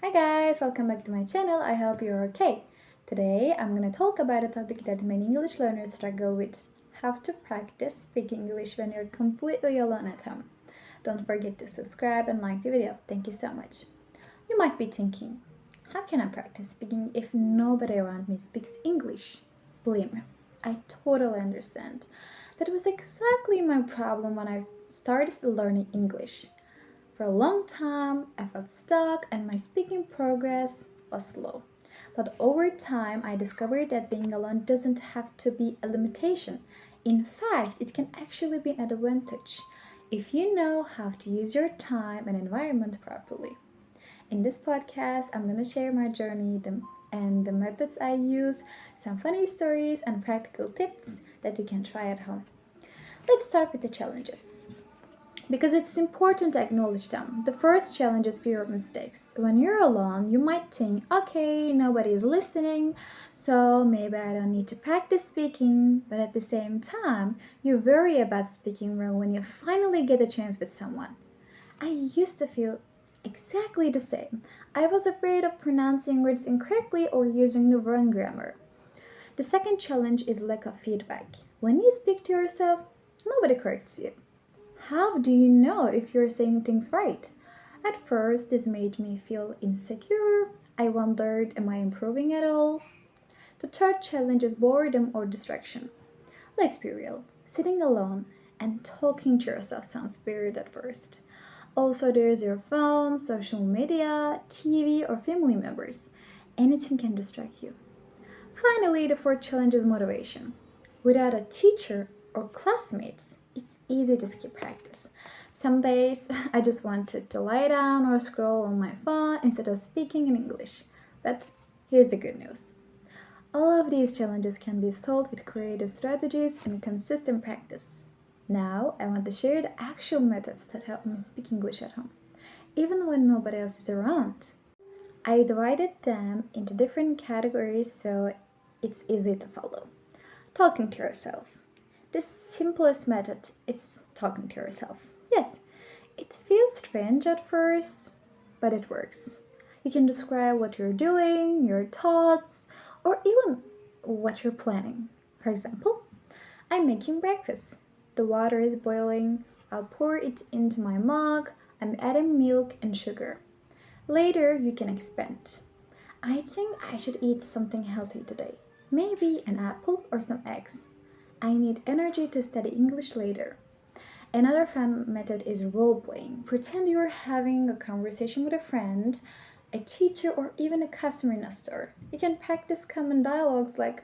Hi guys, welcome back to my channel. I hope you're okay. Today I'm gonna talk about a topic that many English learners struggle with: how to practice speaking English when you're completely alone at home. Don't forget to subscribe and like the video. Thank you so much. You might be thinking, how can I practice speaking if nobody around me speaks English? Believe me, I totally understand. That was exactly my problem when I started learning English. For a long time, I felt stuck and my speaking progress was slow. But over time, I discovered that being alone doesn't have to be a limitation. In fact, it can actually be an advantage if you know how to use your time and environment properly. In this podcast, I'm going to share my journey and the methods I use, some funny stories, and practical tips that you can try at home. Let's start with the challenges because it's important to acknowledge them. The first challenge is fear of mistakes. When you're alone, you might think, okay, nobody is listening, so maybe I don't need to practice speaking. But at the same time, you worry about speaking wrong when you finally get a chance with someone. I used to feel exactly the same. I was afraid of pronouncing words incorrectly or using the wrong grammar. The second challenge is lack of feedback. When you speak to yourself, nobody corrects you. How do you know if you're saying things right? At first, this made me feel insecure. I wondered, am I improving at all? The third challenge is boredom or distraction. Let's be real, sitting alone and talking to yourself sounds weird at first. Also, there's your phone, social media, TV, or family members. Anything can distract you. Finally, the fourth challenge is motivation. Without a teacher or classmates, it's easy to skip practice. Some days I just wanted to lie down or scroll on my phone instead of speaking in English. But here's the good news: all of these challenges can be solved with creative strategies and consistent practice. Now, I want to share the actual methods that help me speak English at home, even when nobody else is around. I divided them into different categories so it's easy to follow. Talking to yourself. The simplest method is talking to yourself. Yes, it feels strange at first, but it works. You can describe what you're doing, your thoughts, or even what you're planning. For example, I'm making breakfast. The water is boiling. I'll pour it into my mug. I'm adding milk and sugar. Later, you can expand. I think I should eat something healthy today. Maybe an apple or some eggs. I need energy to study English later. Another fun method is role playing. Pretend you're having a conversation with a friend, a teacher, or even a customer in a store. You can practice common dialogues like,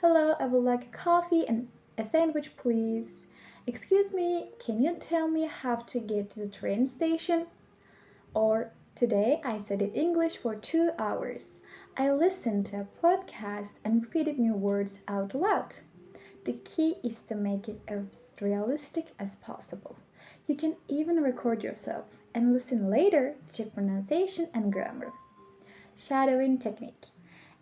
hello, I would like a coffee and a sandwich, please. Excuse me, can you tell me how to get to the train station? Or, today I studied English for 2 hours. I listened to a podcast and repeated new words out loud. The key is to make it as realistic as possible. You can even record yourself and listen later to check pronunciation and grammar. Shadowing technique.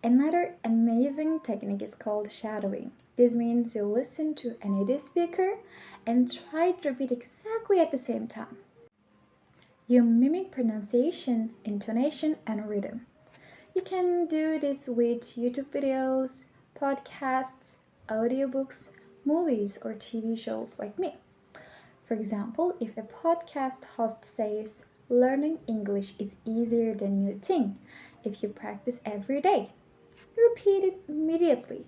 Another amazing technique is called shadowing. This means you listen to a native speaker and try to repeat exactly at the same time. You mimic pronunciation, intonation, and rhythm. You can do this with YouTube videos, podcasts, audiobooks, movies, or TV shows like me. For example, if a podcast host says, learning English is easier than you think if you practice every day, you repeat it immediately,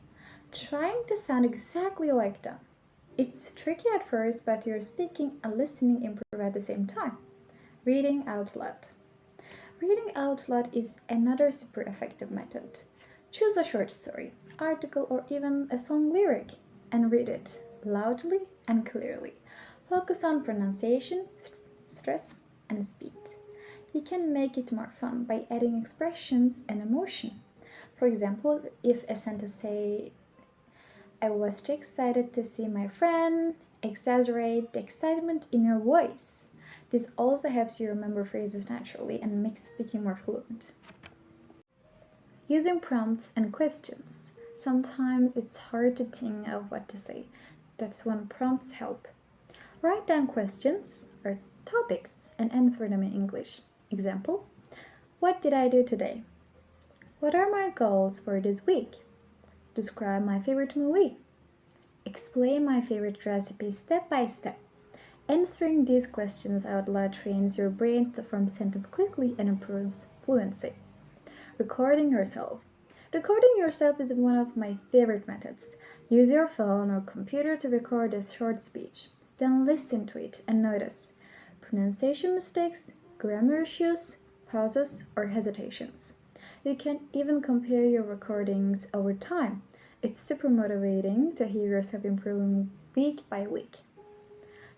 trying to sound exactly like them. It's tricky at first, but your speaking and listening improve at the same time. Reading out loud. Reading out loud is another super effective method. Choose a short story, article, or even a song lyric and read it loudly and clearly. Focus on pronunciation, stress, and speed. You can make it more fun by adding expressions and emotion. For example, if a sentence say, I was too excited to see my friend, exaggerate the excitement in your voice. This also helps you remember phrases naturally and makes speaking more fluent. Using prompts and questions. Sometimes it's hard to think of what to say. That's when prompts help. Write down questions or topics and answer them in English. Example: What did I do today? What are my goals for this week? Describe my favorite movie. Explain my favorite recipe step by step. Answering these questions out loud trains your brain to form sentences quickly and improves fluency. Recording yourself. Recording yourself is one of my favorite methods. Use your phone or computer to record a short speech. Then listen to it and notice pronunciation mistakes, grammar issues, pauses, or hesitations. You can even compare your recordings over time. It's super motivating to hear yourself improving week by week.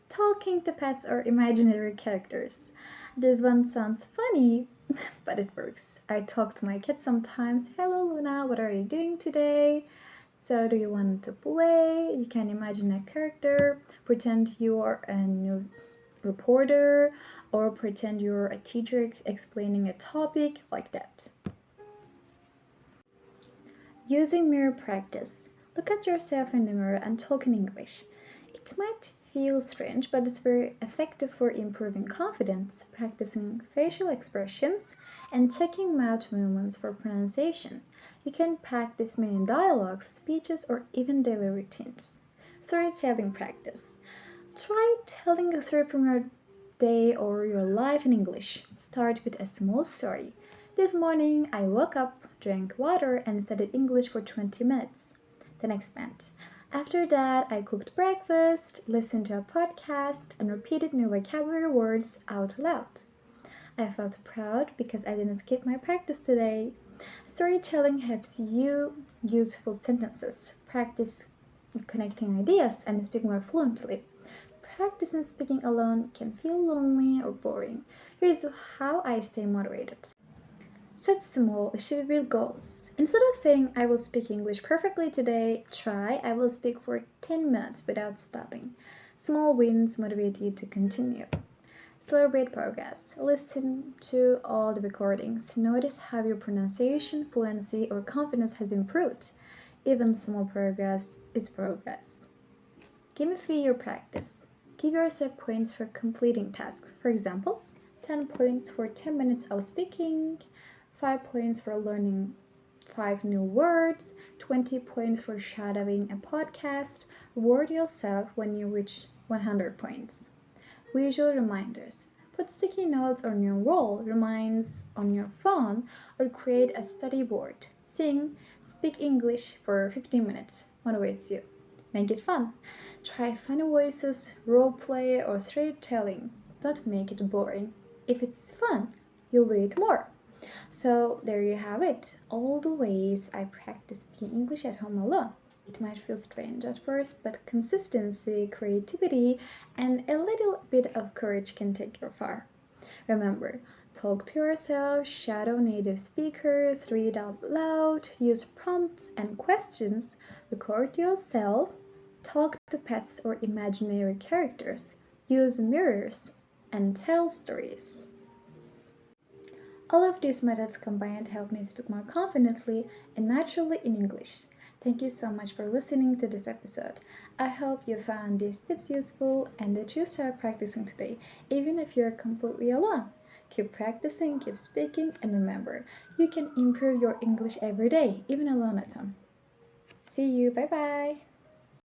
Talking to pets or imaginary characters. This one sounds funny, but it works. I talk to my cat sometimes. Hello, Luna, what are you doing today? So, do you want to play? You can imagine a character, pretend you are a news reporter, or pretend you're a teacher explaining a topic like that. Using mirror practice. Look at yourself in the mirror and talk in English. It might feel strange, but it's very effective for improving confidence, practicing facial expressions, and checking mouth movements for pronunciation. You can practice mini dialogues, speeches, or even daily routines. Storytelling practice. Try telling a story from your day or your life in English. Start with a small story. This morning I woke up, drank water, and studied English for 20 minutes. Then expand. After that, I cooked breakfast, listened to a podcast, and repeated new vocabulary words out loud. I felt proud because I didn't skip my practice today. Storytelling helps you use full sentences, practice connecting ideas, and speak more fluently. Practicing speaking alone can feel lonely or boring. Here's how I stay motivated. Set small, achievable goals. Instead of saying, I will speak English perfectly today, try, I will speak for 10 minutes without stopping. Small wins motivate you to continue. Celebrate progress. Listen to all the recordings. Notice how your pronunciation, fluency, or confidence has improved. Even small progress is progress. Gamify your practice. Give yourself points for completing tasks. For example, 10 points for 10 minutes of speaking, 5 points for learning 5 new words, 20 points for shadowing a podcast. Reward yourself when you reach 100 points. Visual reminders. Put sticky notes on your wall, reminds on your phone, or create a study board. Sing, speak English for 15 minutes motivates you. Make it fun. Try funny voices, role play, or storytelling. Don't make it boring. If it's fun, you'll do it more. So there you have it, all the ways I practice speaking English at home alone. It might feel strange at first, but consistency, creativity, and a little bit of courage can take you far. Remember, talk to yourself, shadow native speakers, read out loud, use prompts and questions, record yourself, talk to pets or imaginary characters, use mirrors, and tell stories. All of these methods combined help me speak more confidently and naturally in English. Thank you so much for listening to this episode. I hope you found these tips useful and that you start practicing today, even if you're completely alone. Keep practicing, keep speaking, and remember, you can improve your English every day, even alone at home. See you, bye bye!